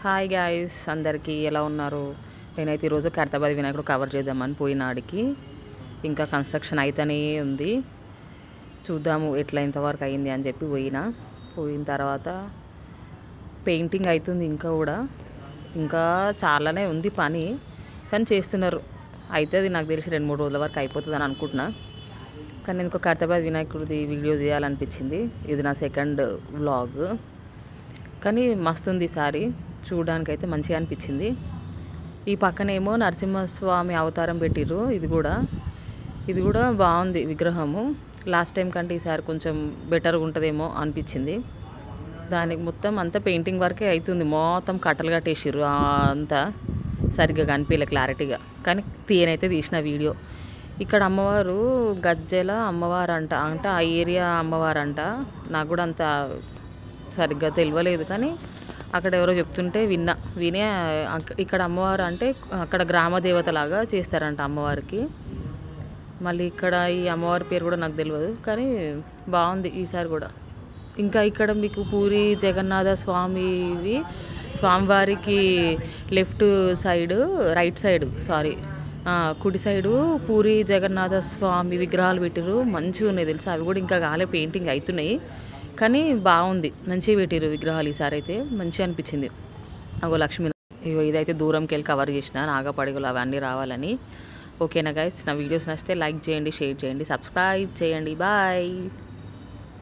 Hi guys, అందరికీ ఎలా ఉన్నారు? నేనైతే ఈరోజు ఖైరతాబాద్ వినాయకుడు కవర్ చేద్దామని పోయిన ఆడికి. ఇంకా కన్స్ట్రక్షన్ అయితేనే ఉంది. చూద్దాము ఎట్లా ఎంతవరకు అయింది అని చెప్పి పోయిన తర్వాత పెయింటింగ్ అవుతుంది. ఇంకా చాలానే ఉంది పని, కానీ చేస్తున్నారు. అవుతుంది, నాకు తెలిసి 2-3 రోజుల వరకు అయిపోతుంది అని అనుకుంటున్నా. కానీ నేను ఒక ఖైరతాబాద్ వినాయకుడిది వీడియో చేయాలనిపించింది. ఇది నా సెకండ్ వ్లాగ్. కానీ మస్తుంది ఈసారి, చూడడానికి అయితే మంచిగా అనిపించింది. ఈ పక్కనేమో నరసింహస్వామి అవతారం పెట్టిర్రు. ఇది కూడా బాగుంది విగ్రహము. లాస్ట్ టైం కంటే ఈసారి కొంచెం బెటర్గా ఉంటుందేమో అనిపించింది. దానికి మొత్తం అంతా పెయింటింగ్ వర్కే అవుతుంది. మొత్తం కట్టలు కట్టేసిర్రు, అంతా సరిగ్గా కనిపించలే క్లారిటీగా. కానీ తీయనైతే తీసిన వీడియో. ఇక్కడ అమ్మవారు గజ్జెల అమ్మవారు అంట, అంటే ఆ ఏరియా అమ్మవారు అంట. నాకు కూడా అంత సరిగ్గా తెలియలేదు, కానీ అక్కడ ఎవరో చెప్తుంటే వినే ఇక్కడ అమ్మవారు అంటే అక్కడ గ్రామ దేవత లాగా చేస్తారంట అమ్మవారికి. మళ్ళీ ఇక్కడ ఈ అమ్మవారి పేరు కూడా నాకు తెలియదు, కానీ బాగుంది ఈసారి కూడా. ఇంకా ఇక్కడ మీకు పూరి జగన్నాథ స్వామివారికి కుడి సైడు పూరి జగన్నాథ స్వామి విగ్రహాలు పెట్టిరు. మంచిగా ఉన్నాయి తెలుసా. అవి కూడా ఇంకా కాలే, పెయింటింగ్ అవుతున్నాయి. కానీ బాగుంది, మంచిగా పెట్టిరు విగ్రహాలు. ఈసారి అయితే మంచిగా అనిపించింది. లక్ష్మీ ఇదైతే దూరంకి వెళ్ళి కవర్ చేసిన, నాగపడిగలు అవన్నీ రావాలని. ఓకేనా గైస్, నా వీడియోస్ నచ్చితే లైక్ చేయండి, షేర్ చేయండి, సబ్స్క్రైబ్ చేయండి. బాయ్.